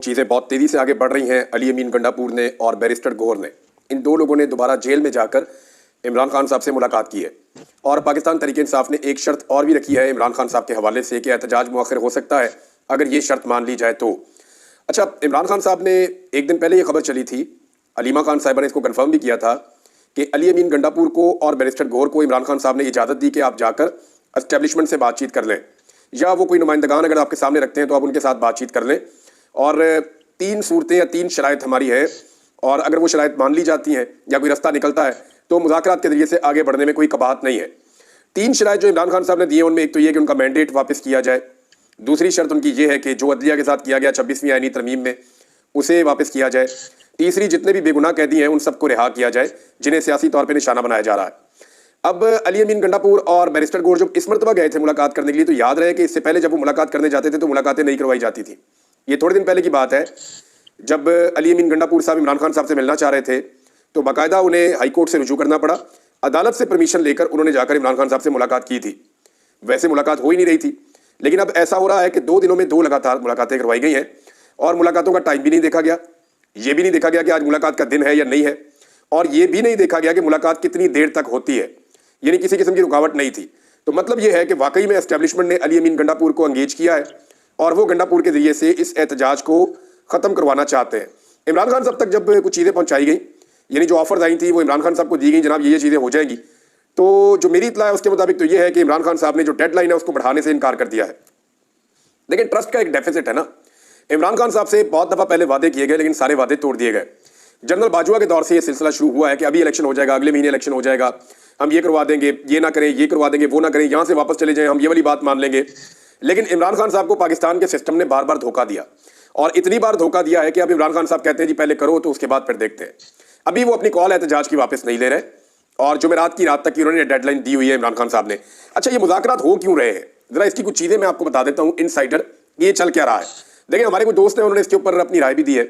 चीज़ें बहुत तेज़ी से आगे बढ़ रही हैं। अली अमीन गंडापुर ने और बैरिस्टर गौहर ने, इन दो लोगों ने दोबारा जेल में जाकर इमरान खान साहब से मुलाकात की है और पाकिस्तान तहरीक इंसाफ ने एक शर्त और भी रखी है इमरान खान साहब के हवाले से कि एहतजाज मुअख्खर हो सकता है अगर ये शर्त मान ली जाए तो। अच्छा, इमरान खान साहब ने एक दिन पहले ये खबर चली थी, अलीमा खान साहिबा ने इसको कन्फर्म भी किया था कि अली अमीन गंडापुर को और बैरिस्टर गौहर को इमरान खान साहब ने इजाज़त दी कि आप जाकर एस्टेब्लिशमेंट से बातचीत कर लें, या वो कोई नुमाइंदगान अगर आपके सामने रखते हैं तो आप उनके साथ बातचीत कर लें। और तीन सूरतें या तीन शराइत हमारी है, और अगर वो शराइत मान ली जाती हैं या कोई रास्ता निकलता है तो मुज़ाकरात के ज़रिए से आगे बढ़ने में कोई कबाहत नहीं है। तीन शराइत जो इमरान खान साहब ने दिए उनमें एक तो ये कि उनका मैंडेट वापस किया जाए, दूसरी शर्त उनकी ये है कि जो अदलिया के साथ किया गया 26वीं आईनी तरमीम में उसे वापस किया जाए, तीसरी जितने भी बेगुनाह कैदी हैं उन सबको रिहा किया जाए जिन्हें सियासी तौर पर निशाना बनाया जा रहा है। अब अली अमीन गंडापुर और बैरिस्टर गौहर जब इस मरतबा गए थे मुलाकात करने के लिए, तो याद रहे कि इससे पहले जब वो मुलाकात करने जाते थे तो मुलाकातें नहीं करवाई जाती थी। ये थोड़े दिन पहले की बात है, जब अली अमीन गंडापुर साहब इमरान खान साहब से मिलना चाह रहे थे तो बाकायदा उन्हें हाई कोर्ट से रुजू करना पड़ा, अदालत से परमिशन लेकर उन्होंने जाकर इमरान खान साहब से मुलाकात की थी। वैसे मुलाकात हो ही नहीं रही थी, लेकिन अब ऐसा हो रहा है कि 2 दिनों में 2 लगातार मुलाकातें करवाई गई हैं और मुलाकातों का टाइम भी नहीं देखा गया, ये भी नहीं देखा गया कि आज मुलाकात का दिन है या नहीं है, और ये भी नहीं देखा गया कि मुलाकात कितनी देर तक होती है, यानी किसी किस्म की रुकावट नहीं थी। तो मतलब ये है कि वाकई में एस्टेब्लिशमेंट ने अली अमीन गंडापुर को एंगेज किया है और वो गंडापुर के जरिए से इस एहतजाज को ख़त्म करवाना चाहते हैं। इमरान खान साहब तक जब कुछ चीज़ें पहुंचाई गई, यानी जो ऑफर्स आई थी वो इमरान खान साहब को दी गई, जनाब ये चीज़ें हो जाएंगी, तो जो मेरी इत्तला है उसके मुताबिक तो ये है कि इमरान खान साहब ने जो डेडलाइन है उसको बढ़ाने से इनकार कर दिया है। लेकिन ट्रस्ट का एक डेफिसिट है ना, इमरान खान साहब से बहुत दफ़ा पहले वादे किए गए लेकिन सारे वादे तोड़ दिए गए। जनरल बाजवा के दौर से ये सिलसिला शुरू हुआ है कि अभी इलेक्शन हो जाएगा, अगले महीने इलेक्शन हो जाएगा, हम ये करवा देंगे, ये ना करें, ये करवा देंगे, वो ना करें, यहाँ से वापस चले जाएं, हम ये वाली बात मान लेंगे। लेकिन इमरान खान साहब को पाकिस्तान के सिस्टम ने बार बार धोखा दिया, और इतनी बार धोखा दिया है कि अब इमरान खान साहब कहते हैं जी पहले करो तो उसके बाद फिर देखते हैं। अभी वो अपनी कॉल एहतजाज की वापस नहीं ले रहे, और जुमेरात की रात तक की उन्होंने डेडलाइन दी हुई है इमरान खान साहब ने। अच्छा, ये मुज़ाकरात हो क्यों रहे हैं, ज़रा इसकी कुछ चीज़ें मैं आपको बता देता हूँ इनसाइडर, ये चल क्या रहा है। देखिए, हमारे कुछ दोस्त हैं, उन्होंने इसके ऊपर अपनी राय भी दी है,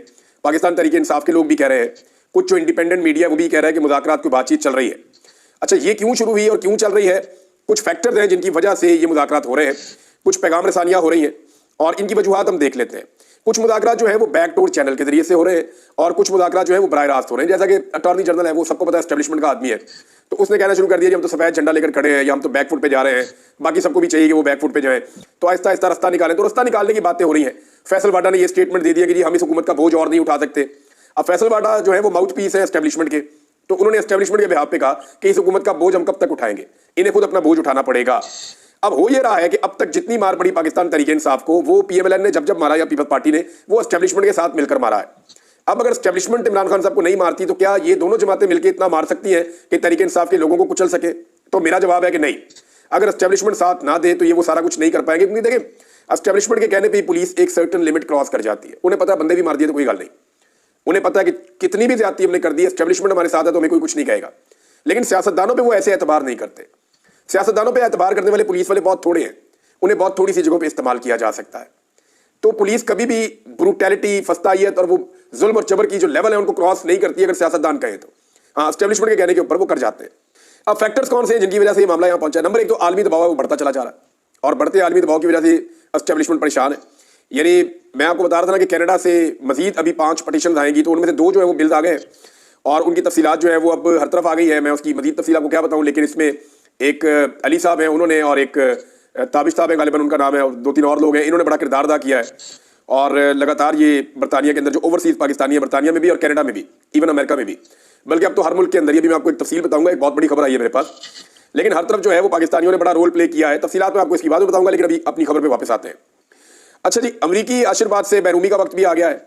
पाकिस्तान तहरीक इंसाफ के लोग भी कह रहे हैं, कुछ जो इंडिपेंडेंट मीडिया वो भी कह रहा है कि मुज़ाकरात की बातचीत चल रही है। अच्छा, ये क्यों शुरू हुई और क्यों चल रही है, कुछ फैक्टर्स हैं जिनकी वजह से ये मुज़ाकरात हो रहे हैं, कुछ पैगाम रसानियाँ हो रही हैं, और इनकी वजूहात हम देख लेते हैं। कुछ मुज़ाकरात जो है वो बैकडोर चैनल के जरिए से हो रहे हैं, और कुछ मुज़ाकरात जो है वो बराह रास्त हो रहे हैं। जैसा कि अटॉर्नी जनरल है, वो सबको पता है एस्टेब्लिशमेंट का आदमी है, तो उसने कहना शुरू कर दिया कि हम तो सफ़ेद झंडा लेकर खड़े हैं या हम तो बैक फुट पे जा रहे हैं, बाकी सबको भी चाहिए कि वो बैक फुट पे जाएं, तो आहिस्ता आहिस्ता रास्ता निकालें। तो रास्ता निकालने की बातें हो रही हैं। फैसल वाडा ने ये स्टेटमेंट दे दिया कि जी हम इस हुकूमत का बोझ और नहीं उठा सकते। अब फैसल वाडा जो है वो माउथ पीस है एस्टेब्लिशमेंट के, तो उन्होंने एस्टेब्लिशमेंट के बिहाफ पे कहा कि इस हुकूमत का बोझ हम कब तक उठाएंगे, इन्हें खुद अपना बोझ उठाना पड़ेगा। अब हो ये रहा है कि अब तक जितनी मार पड़ी पाकिस्तान तहरीक इंसाफ को, वो PMLN ने जब जब मारा या पीपल्स पार्टी ने, वो एस्टेब्लिशमेंट के साथ मिलकर मारा है। अब अगर एस्टेब्लिशमेंट इमरान खान साहब को नहीं मारती तो क्या ये दोनों जमातें मिलकर इतना मार सकती हैं कि तहरीक इंसाफ के लोगों को कुचल सके? तो मेरा जवाब है कि नहीं। अगर एस्टेब्लिशमेंट साथ ना दे तो ये वो सारा कुछ नहीं कर पाएंगे, क्योंकि देखिए एस्टेब्लिशमेंट के कहने पर पुलिस एक सर्टन लिमिट क्रॉस कर जाती है। उन्हें पता है बंदे भी मार दिए तो कोई गल नहीं, उन्हें पता है कि कितनी भी ज्यादती हमने कर दी, एस्टेब्लिशमेंट हमारे साथ है तो हमें कोई कुछ नहीं कहेगा। लेकिन सियासतदानों पे वो ऐसे एतबार नहीं करते। सियासतदानों पे एतबार करने वाले पुलिस वाले बहुत थोड़े हैं, उन्हें बहुत थोड़ी सी जगहों पे इस्तेमाल किया जा सकता है। तो पुलिस कभी भी ब्रूटैलिटी, फस्तायत और वो जुल्म और जबर की जो लेवल है उनको क्रॉस नहीं करती अगर सियासतदान कहे तो। हाँ, एस्टेब्लिशमेंट के कहने के ऊपर वो कर जाते हैं। अब फैक्टर्स कौन से हैं जिनकी वजह से ये मामला यहाँ पहुंचा? नंबर 1 तो आलमी दबाव है, वो बढ़ता चला जा रहा है, और बढ़ते आलमी दबाव की वजह से एस्टेब्लिशमेंट परेशान है। यानी मैं आपको बता रहा था ना कि कनाडा से मजीद अभी 5 पटिशन आएंगी, तो उनमें से 2 जो है वो बिल्स आ गए, और उनकी तफसीलात जो है वो अब हर तरफ आ गई है। मैं उसकी मजीद तफसील आपको क्या बताऊँ, लेकिन इसमें एक अली साहब हैं उन्होंने, और एक ताबिश साहब है गालिबन उनका नाम है, और 2-3 और लोग हैं, इन्होंने बड़ा किरदार अदा किया है। और लगातार ये बरतानिया के अंदर जो ओवरसीज पाकिस्तानी है, बरतानिया में भी और कनाडा में भी, इवन अमेरिका में भी, बल्कि अब तो हर मुल्क के अंदर, ये भी मैं आपको एक तफसील बताऊंगा, एक बहुत बड़ी खबर आई है मेरे पास। लेकिन हर तरफ जो है वो पाकिस्तानियों ने बड़ा रोल प्ले किया है। तफसीलात में आपको इसकी बात बताऊंगा, लेकिन अभी अपनी खबर पर वापस आते हैं। अच्छा जी, अमरीकी आशीर्वाद से बैरूमी का वक्त भी आ गया है,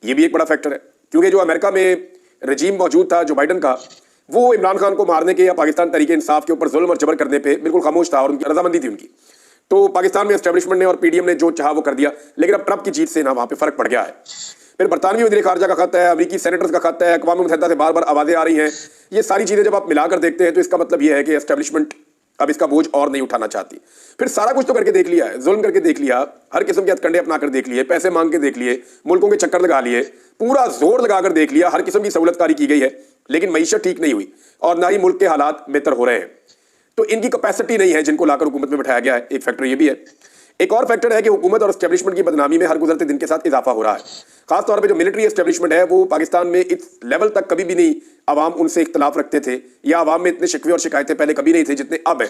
ये भी एक बड़ा फैक्टर है, क्योंकि जो अमेरिका में रजीम मौजूद था जो बाइडन का, वो इमरान खान को मारने के या पाकिस्तान तहरीक इंसाफ के ऊपर जुल्म और जबर करने पे बिल्कुल खामोश था, और उनकी रजामंदी थी उनकी। तो पाकिस्तान में एस्टेब्लिशमेंट ने और PDM ने जो चाहा वो कर दिया, लेकिन अब ट्रंप की जीत से ना वहाँ पे फर्क पड़ गया है। फिर बरतानवी वज़ीर ख़ारजा का खत है, अमरीकी सेनेटर्स का खत है, अक़वाम मुत्तहिदा से बार बार आवाज़ें आ रही हैं। ये सारी चीज़ें जब आप मिलाकर देखते हैं तो इसका मतलब ये है कि एस्टेब्लिशमेंट अब इसका बोझ और नहीं उठाना चाहती। फिर सारा कुछ तो करके देख लिया है, जुल्म करके देख लिया, हर किस्म के हथकंडे अपना कर देख लिए, पैसे मांग के देख लिए, मुल्कों के चक्कर लगा लिए, पूरा जोर लगाकर देख लिया, हर किस्म की सहूलतकारी की गई है, लेकिन मईशत ठीक नहीं हुई और ना ही मुल्क के हालात बेहतर हो रहे हैं। तो इनकी कैपेसिटी नहीं है जिनको लाकर हुकूमत में बैठाया गया है, एक फैक्टर ये भी है। एक और फैक्टर है कि हुकूमत और एस्टेब्लिशमेंट की बदनामी में हर गुजरते दिन के साथ इजाफा हो रहा है। खासतौर पे जो मिलिट्री एस्टेब्लिशमेंट है वो पाकिस्तान में इस लेवल तक कभी भी नहीं आवाम उनसे इख्तलाफ रखते थे, या आवाम में इतने शिकवे और शिकायतें पहले कभी नहीं थे जितने अब हैं,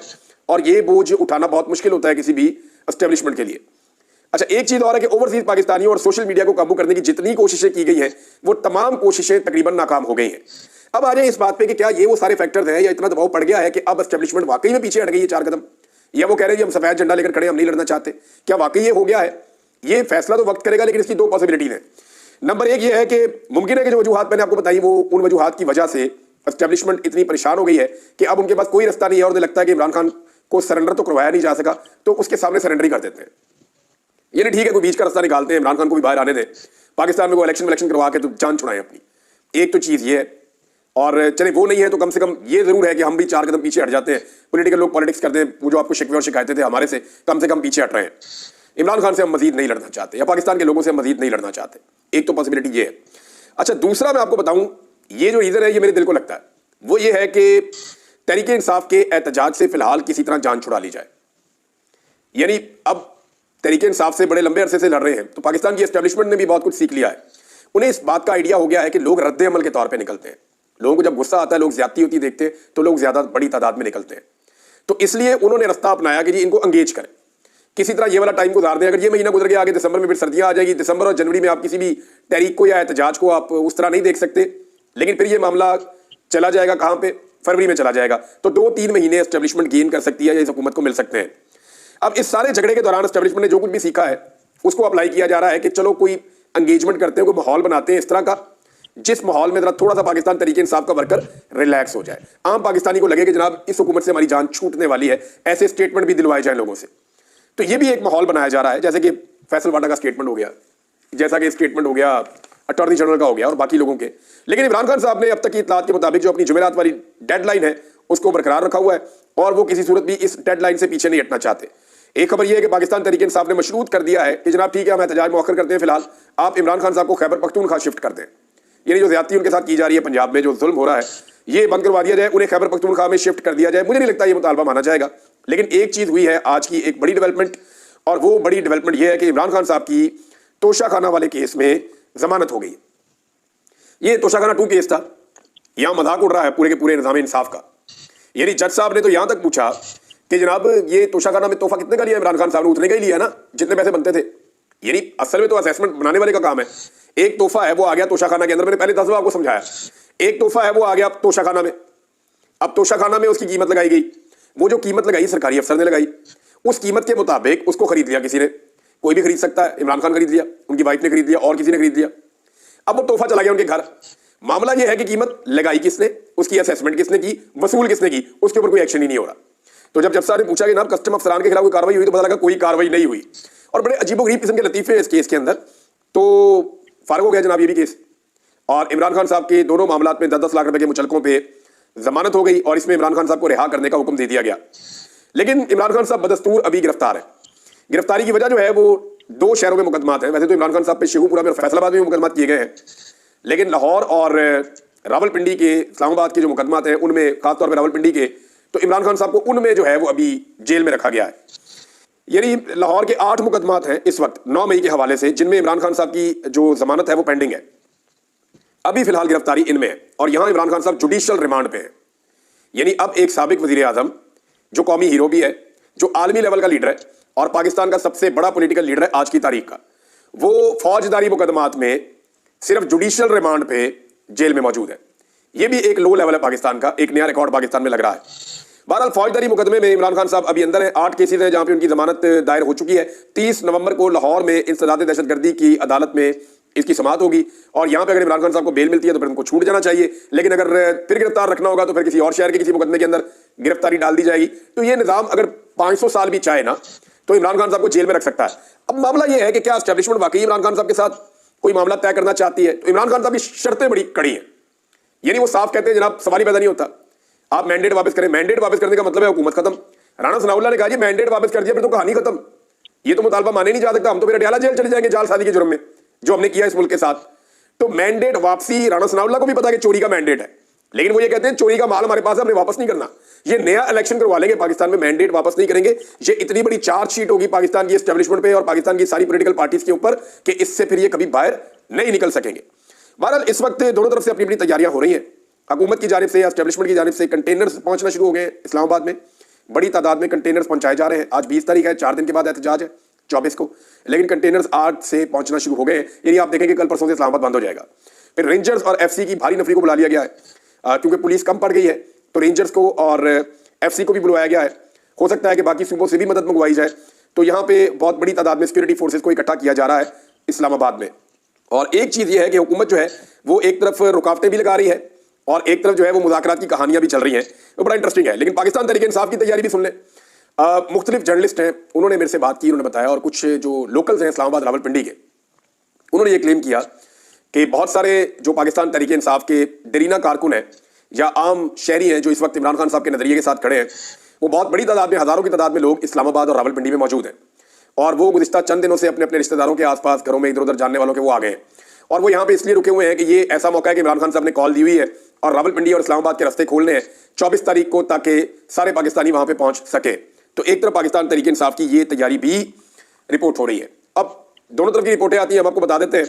और ये बोझ उठाना बहुत मुश्किल होता है किसी भी एस्टेब्लिशमेंट के लिए। अच्छा, एक चीज और है कि ओवरसीज पाकिस्तानियों और सोशल मीडिया को काबू करने की जितनी कोशिशें की गई हैं वो तमाम कोशिशें तकरीबन नाकाम हो गई हैं। अब आ जाए इस बात पे कि क्या ये वो सारे फैक्टर्स हैं या इतना दबाव पड़ गया है कि अब एस्टेब्लिशमेंट वाकई में पीछे हट गई है 4 कदम, या वो कह रहे हैं हम सफेद झंडा लेकर खड़े, हम नहीं लड़ना चाहते। क्या वाकई ये हो गया है? ये फैसला तो वक्त करेगा, लेकिन इसकी 2 पॉसिबिलिटीज हैं। नंबर 1 ये है कि मुमकिन है कि जो वजूहात मैंने आपको बताई वो उन वजूहात की वजह से एस्टेब्लिशमेंट इतनी परेशान हो गई है कि अब उनके पास कोई रास्ता नहीं है और उन्हें लगता है कि इमरान खान को सरेंडर तो करवाया नहीं जा सका, तो उसके सामने सरेंडर ही कर देते हैं। ये नहीं ठीक है, कोई बीच का रास्ता निकालते हैं, इमरान खान को भी बाहर आने दें, पाकिस्तान में वो इलेक्शन करवा के तो जान छुड़ाएं अपनी। एक तो चीज़ ये है, और चले वो नहीं है तो कम से कम ये जरूर है कि हम भी 4 कदम पीछे हट जाते हैं। पॉलिटिकल लोग पॉलिटिक्स करते हैं, वो जो आपको शिकवे और शिकायतें थे हमारे से कम पीछे हट रहे हैं। इमरान खान से हम मजीद नहीं लड़ना चाहते, या पाकिस्तान के लोगों से हम मजीद नहीं लड़ना चाहते। एक तो पॉसिबिलिटी ये है। अच्छा, दूसरा मैं आपको बताऊं, ये जो रीज़न है ये मेरे दिल को लगता है वो ये है कि तहरीक इंसाफ के एहतजाज से फिलहाल किसी तरह जान छुड़ा ली जाए। यानी अब तहरीक इंसाफ से बड़े लंबे अरसे से लड़ रहे हैं, तो पाकिस्तान की एस्टेब्लिशमेंट ने भी बहुत कुछ सीख लिया है। उन्हें इस बात का आइडिया हो गया है कि लोग रद्द अमल के तौर पर निकलते हैं। लोगों को जब गुस्सा आता है, लोग ज्यादती होती देखते हैं, तो लोग ज्यादा बड़ी तादाद में निकलते हैं। तो इसलिए उन्होंने रास्ता अपनाया कि जी इनको अंगेज करें, किसी तरह ये वाला टाइम गुजार दें। अगर ये महीना गुजर गया, आगे दिसंबर में फिर सर्दियां आ जाएगी, दिसंबर और जनवरी में आप किसी भी तहरीक को या एहतजाज को आप उस तरह नहीं देख सकते, लेकिन फिर ये मामला चला जाएगा कहां पे, फरवरी में चला जाएगा। तो 2-3 महीने एस्टेब्लिशमेंट गेन कर सकती है या इस हुकूमत को मिल सकते हैं। अब इस सारे झगड़े के दौरान एस्टेब्लिशमेंट ने जो कुछ भी सीखा है उसको अप्लाई किया जा रहा है कि चलो कोई एंगेजमेंट करते हैं, कोई माहौल बनाते हैं इस तरह का जिस माहौल में थोड़ा सा पाकिस्तान तरीके इंसाफ का वर्कर रिलैक्स हो जाए। आम पाकिस्तानी को लगे कि जनाब इस हुकूमत से हमारी जान छूटने वाली है, ऐसे स्टेटमेंट भी दिलवाए जाए लोगों से। तो ये भी एक माहौल बनाया जा रहा है, जैसे कि फैसल वाडा का स्टेटमेंट हो गया, जैसा कि स्टेटमेंट हो गया अटॉर्नी जनरल का हो गया और बाकी लोगों के। लेकिन इमरान खान साहब ने अब तक की इत्तलात के मुताबिक जो अपनी जुमेरात वाली डेडलाइन है उसको बरकरार रखा हुआ है और वो किसी सूरत भी इस डेडलाइन से पीछे नहीं हटना चाहते। एक खबर यह है कि पाकिस्तान तहरीक इंसाफ ने मशरूत कर दिया है कि जनाब ठीक है, हम एहतजाज मौखर करते हैं, फिलहाल आप इमरान खान साहब को खैबर पख्तूनख्वा शिफ्ट कर दें। यानी जो ज्यादती उनके साथ की जा रही है पंजाब में, जो जुल्म हो रहा है, ये बंद करवा दिया जाए, उन्हें खैबर पख्तूनख्वा में शिफ्ट कर दिया जाए। मुझे नहीं लगता ये मुतालबा माना जाएगा। लेकिन एक चीज हुई है आज की एक बड़ी डेवलपमेंट, और वो बड़ी डेवलपमेंट ये है कि इमरान खान साहब की तोशाखाना वाले केस में जमानत हो गई। ये तोशाखाना 2 केस था, यहां मजाक उड़ रहा है पूरे के पूरे निजाम इंसाफ का। यानी जज साहब ने तो यहां तक पूछा कि जनाब ये तोशाखाना में तोहफा कितने का लिया इमरान खान साहब ने? उतने का ही लिया ना जितने पैसे बनते थे। यानी असल में तो असेसमेंट बनाने वाले का काम है। एक तोहफा है वो आ गया तोशाखाना के अंदर, मैंने पहले 10 बार आपको समझाया। एक तोहफा है वो आ गया तोशाखाना में, अब तोशाखाना में उसकी कीमत लगाई गई। वो जो कीमत लगाई सरकारी अफसर ने लगाई, उस कीमत के मुताबिक उसको खरीद लिया किसी ने। कोई भी खरीद सकता है, इमरान खान खरीद लिया, उनकी वाइफ ने खरीद लिया और किसी ने खरीद लिया। अब वो तोहफा चला गया उनके घर। मामला ये है कि कीमत लगाई किसने, उसकी असेसमेंट किसने की, वसूल किसने की, उसके ऊपर कोई एक्शन ही नहीं हो रहा। तो जब साहब ने पूछा कि जनाब कस्टम अफसरान के खिलाफ कोई कार्रवाई हुई, तो पता लगा कोई कार्रवाई नहीं हुई। और बड़े अजीबोगरीब किस्म के लतीफे इस केस के अंदर। तो फारग हो गया जनाब ये भी केस, और इमरान खान साहब के दोनों मामलात में 10-10 लाख रुपए के मुचलकों पे जमानत हो गई और इसमें इमरान खान साहब को रिहा करने का हुक्म दे दिया गया। लेकिन इमरान खान साहब बदस्तूर अभी गिरफ्तार है। गिरफ्तारी की वजह जो है वो 2 शहरों में मुकदमात हैं। वैसे तो इमरान खान साहब पे शेखुपुरा में और फैसलाबाद में मुकदमात किए गए हैं, लेकिन लाहौर और रावलपिंडी के, इस्लामाबाद के जो मुकदमात हैं उनमें, खासतौर पर रावलपिंडी के, तो इमरान खान साहब को उनमें जो है वो अभी जेल में रखा गया है। यानी लाहौर के 8 मुकदमात हैं इस वक्त 9 मई के हवाले से, जिनमें इमरान खान साहब की जो जमानत है वो पेंडिंग है। अभी फिलहाल गिरफ्तारी इनमें है और यहां इमरान खान साहब जुडिशियल रिमांड पे है। यानी अब एक साबिक वजीर आजम, जो कौमी हीरो भी है, जो आलमी लेवल का लीडर है और पाकिस्तान का सबसे बड़ा पॉलिटिकल लीडर है आज की तारीख का, वो फौजदारी मुकदमात में सिर्फ जुडिशियल रिमांड पे जेल में मौजूद है। ये भी एक लो लेवल है पाकिस्तान का, एक नया रिकॉर्ड पाकिस्तान में लग रहा है। बहरहाल फौजदारी मुकदमे में इमरान खान साहब अभी अंदर है। 8 केसेस हैं जहां पे उनकी जमानत दायर हो चुकी है। 30 नवंबर को लाहौर में इंसदाद दहशतगर्दी की अदालत में इसकी समाअत होगी और यहां पे अगर इमरान खान साहब को बेल मिलती है तो फिर उनको छूट जाना चाहिए। लेकिन अगर फिर गिरफ्तार रखना होगा तो फिर किसी और शहर के किसी मुकदमे के अंदर गिरफ्तारी डाल दी जाएगी। तो ये निजाम अगर 500 साल भी चाहे ना तो इमरान खान साहब को जेल में रख सकता है। अब मामला यह है कि क्या एस्टेब्लिशमेंट वाकई इमरान खान साहब के साथ कोई मामला तय करना चाहती है? तो इमरान खान साहब की शर्तें बड़ी कड़ी हैं। यानी वो साफ कहते हैं जनाब सवाल ही पैदा नहीं होता, आप मैंडेट वापस करें। मैंडेट वापस करने का मतलब है हुकूमत खत्म। राणा सनाउल्लाह ने कहा जी मैंडेट वापस कर दिया फिर तो कहानी खत्म, ये तो मुतालबा माने नहीं जा सकता, हम तो फिर अडयाला जेल चले जाएंगे जाल शादी के जुर्म में जो हमने किया इस मुल्क के साथ। तो मैंडेट वापसी, राणा सनाउल्लाह को भी पता है कि चोरी का मैंडेट है, لیکن وہ یہ کہتے ہیں چوری کا مال ہمارے پاس ہے، ہم نے واپس نہیں کرنا. یہ نیا الیکشن کروا لیں گے پاکستان میں، مینڈیٹ واپس نہیں کریں گے. یہ اتنی بڑی چارج شیٹ ہوگی پاکستان کی اسٹیبلشمنٹ پہ اور پاکستان کی ساری پولیٹیکل پارٹیز کے اوپر کہ اس سے پھر یہ کبھی باہر نہیں نکل سکیں گے. بہرحال اس وقت دونوں طرف سے اپنی اپنی تیاریاں ہو رہی ہیں. حکومت کی جانب سے یا اسٹیبلشمنٹ کی جانب سے کنٹینرز پہنچنا شروع ہو گئے. اسلام آباد میں بڑی تعداد میں کنٹینرز پہنچائے جا رہے ہیں. آج 20 تاریخ ہے، 4 دن کے بعد احتجاج ہے 24 کو، لیکن کنٹینرز آج سے پہنچنا شروع ہو گئے ہیں. یعنی آپ دیکھیں کہ کل پرسوں سے اسلام آباد بند ہو جائے گا. پھر رینجرز اور ایف سی کی بھاری نفری کو بلا لیا گیا ہے کیونکہ پولیس کم پڑ گئی ہے، تو رینجرز کو اور ایف سی کو بھی بلوایا گیا ہے. ہو سکتا ہے کہ باقی صوبوں سے بھی مدد منگوائی جائے. تو یہاں پہ بہت بڑی تعداد میں سیکورٹی فورسز کو اکٹھا کیا جا رہا ہے اسلام آباد میں. اور ایک چیز یہ ہے کہ حکومت جو ہے وہ ایک طرف رکاوٹیں بھی لگا رہی ہے اور ایک طرف جو ہے وہ مذاکرات کی کہانیاں بھی چل رہی ہیں. وہ بڑا انٹرسٹنگ ہے. لیکن پاکستان تحریک انصاف کی تیاری بھی سن لیں. مختلف جرنلسٹ ہیں، انہوں نے میرے سے بات کی، انہوں نے بتایا، اور کچھ جو لوکلز ہیں اسلام آباد راولپنڈی کے، انہوں نے یہ کلیم کیا کہ بہت سارے جو پاکستان تحریک انصاف کے دیرینہ کارکن ہیں یا عام شہری ہیں جو اس وقت عمران خان صاحب کے نظریے کے ساتھ کھڑے ہیں، وہ بہت بڑی تعداد میں، ہزاروں کی تعداد میں لوگ اسلام آباد اور راولپنڈی میں موجود ہیں. اور وہ گزشتہ چند دنوں سے اپنے اپنے رشتہ داروں کے آس پاس گھروں میں ادھر ادھر جاننے والوں کے وہ آ گئے ہیں. اور وہ یہاں پہ اس لیے رکے ہوئے ہیں کہ یہ ایسا موقع ہے کہ عمران خان صاحب نے کال دی ہوئی ہے اور راولپنڈی اور اسلام آباد کے راستے کھولنے ہیں 24 تاریخ کو تاکہ سارے پاکستانی وہاں پہ پہنچ سکے. تو ایک طرف پاکستان تحریک انصاف کی یہ تیاری بھی رپورٹ ہو رہی ہے. اب دونوں طرف کی رپورٹیں آتی ہیں، ہم آپ کو بتا دیتے ہیں.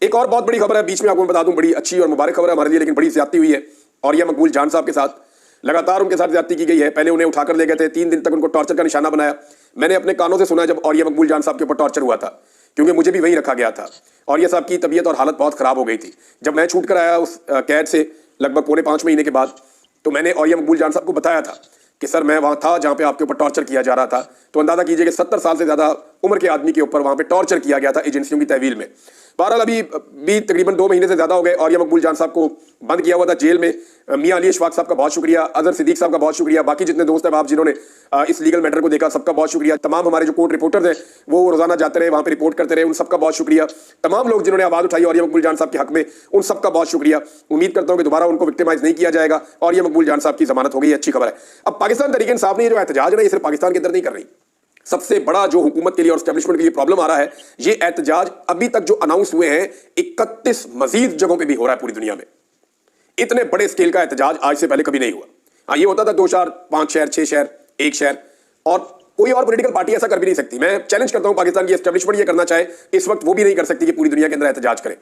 ایک اور بہت بڑی خبر ہے، بیچ میں آپ کو میں بتا دوں، بڑی اچھی اور مبارک خبر ہے ہمارے لیے، لیکن بڑی زیادتی ہوئی ہے. اور یہ مقبول جان صاحب کے ساتھ لگاتار ان کے ساتھ زیادتی کی گئی ہے. پہلے انہیں اٹھا کر لے گئے تھے، 3 دن تک ان کو ٹارچر کا نشانہ بنایا. میں نے اپنے کانوں سے سنا جب اور یہ مقبول جان صاحب کے اوپر ٹارچر ہوا تھا، کیونکہ مجھے بھی وہیں رکھا گیا تھا. اور یہ صاحب کی طبیعت اور حالت بہت خراب ہو گئی تھی. جب میں چھوٹ کر آیا اس قید سے لگ بھگ 4.5 مہینے کے بعد، تو میں نے اور یہ مقبول جان صاحب کو بتایا تھا کہ سر میں وہاں تھا جہاں پہ آپ کے اوپر ٹارچر کیا جا رہا تھا. تو اندازہ کیجئے کہ 70 سال سے زیادہ عمر کے آدمی کے اوپر وہاں پہ ٹارچر کیا گیا تھا ایجنسیوں کی تحویل میں. بہرحال ابھی بھی تقریباً 2 مہینے سے زیادہ ہو گئے اور یہ مقبول جان صاحب کو بند کیا ہوا تھا جیل میں. میاں علی اشفاق صاحب کا بہت شکریہ، اظہر صدیق صاحب کا بہت شکریہ، باقی جتنے دوست احباب جنہوں نے اس لیگل میٹر کو دیکھا سب کا بہت شکریہ. تمام ہمارے جو کورٹ رپورٹرز ہیں وہ روزانہ جاتے رہے وہاں پہ رپورٹ کرتے رہے، ان سب کا بہت شکریہ. تمام لوگ جنہوں نے آواز اٹھائی اور یہ مقبول جان صاحب کے حق میں، ان سب کا بہت شکریہ. امید کرتا ہوں کہ دوبارہ ان کو وکٹیمائز نہیں کیا جائے گا اور یہ مقبول جان صاحب کی ضمانت ہو گئی، اچھی خبر ہے. اب پاکستان تحریک انصاف نے یہ جو احتجاج ہے نا، یہ صرف پاکستان کے اندر نہیں کر رہی. سب سے بڑا جو حکومت کے لیے اور اسٹیبلشمنٹ کے لیے پرابلم آ رہا ہے، یہ احتجاج ابھی تک جو اناؤنس ہوئے ہیں 31 مزید جگہوں پہ بھی ہو رہا ہے پوری دنیا میں. اتنے بڑے اسکیل کا احتجاج آج سے پہلے کبھی نہیں ہوا. ہاں یہ ہوتا تھا 2 شہر 5 شہر 6 شہر 1 شہر، اور کوئی اور پولیٹیکل پارٹی ایسا کر بھی نہیں سکتی. میں چیلنج کرتا ہوں پاکستان کی اسٹیبلشمنٹ یہ کرنا چاہے اس وقت وہ بھی نہیں کر سکتی کہ پوری دنیا کے اندر احتجاج کرے.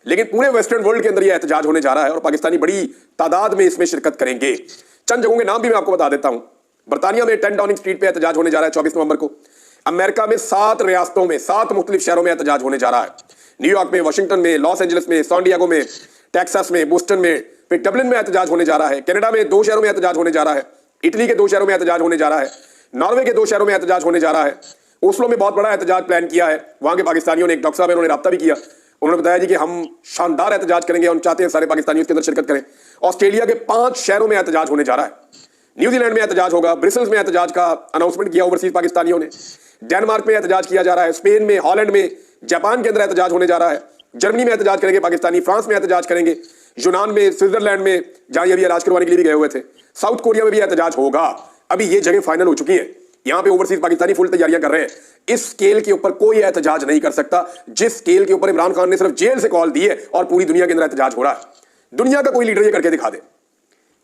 لیکن پورے ویسٹرن ورلڈ کے اندر یہ احتجاج ہونے جا رہا ہے اور پاکستانی بڑی تعداد میں اس میں شرکت کریں گے. چند جگہوں کے نام بھی میں آپ کو بتا دیتا ہوں. برطانیہ میں 10 ڈاؤننگ اسٹریٹ پہ احتجاج ہونے جا رہا ہے 24 نومبر کو. امریکہ میں 7 ریاستوں میں 7 مختلف شہروں میں احتجاج ہونے جا رہا ہے. نیو یارک میں، واشنگٹن میں، لاس اینجلس میں، سان ڈیاگو میں، ٹیکساس میں، بوسٹن میں، پھر ڈبلن میں احتجاج ہونے جا رہا ہے. کینیڈا میں 2 شہروں میں احتجاج ہونے جا رہا ہے. اٹلی کے 2 شہروں میں احتجاج ہونے جا رہا ہے. ناروے کے 2 شہروں میں احتجاج ہونے جا رہا ہے. اوسلو میں بہت بڑا احتجاج پلان کیا ہے. وہاں کے پاکستانیوں نے، ایک ڈاکٹر صاحب انہوں نے رابطہ بھی کیا، انہوں نے بتایا جی کہ ہم شاندار احتجاج کریں گے، ہم چاہتے ہیں سارے پاکستانی اس کے اندر شرکت کریں. آسٹریلیا کے 5 شہروں میں احتجاج ہونے جا رہا ہے. نیوزی لینڈ میں احتجاج ہوگا. برسلز میں احتجاج کا اناؤنسمنٹ کیا اوورسیز پاکستانیوں نے. ڈینمارک میں احتجاج کیا جا رہا ہے. اسپین میں، ہالینڈ میں، جاپان کے اندر احتجاج ہونے جا رہا ہے. جرمنی میں احتجاج کریں گے پاکستانی. فرانس میں احتجاج کریں گے. یونان میں، سوئٹزرلینڈ میں جہاں یہ بھی علاج کروانے کے لیے بھی گئے ہوئے تھے. ساؤتھ کوریا میں بھی احتجاج ہوگا. ابھی یہ جگہ فائنل ہو چکی ہیں. یہاں پہ اوورسیز پاکستانی فل تیاریاں کر رہے ہیں. اس سکیل کے اوپر کوئی احتجاج نہیں کر سکتا جس سکیل کے اوپر عمران خان نے صرف جیل سے کال دی ہے اور پوری دنیا کے اندر احتجاج ہو رہا ہے. دنیا کا کوئی لیڈر یہ کر کے دکھا دے.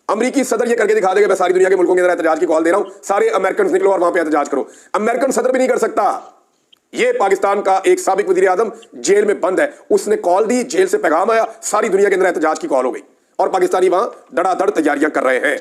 امریکی صدر یہ کر کے دکھا دے کہ میں ساری دنیا کے ملکوں کے اندر احتجاج کی کال دے رہا ہوں، سارے امریکنز نکلو اور وہاں پہ احتجاج کرو. امریکن صدر بھی نہیں کر سکتا. یہ پاکستان کا ایک سابق وزیر اعظم جیل میں بند ہے، اس نے کال دی، جیل سے پیغام آیا، ساری دنیا کے اندر احتجاج کی کال ہو گئی اور پاکستانی وہاں دڑا دڑ تیاریاں کر رہے ہیں.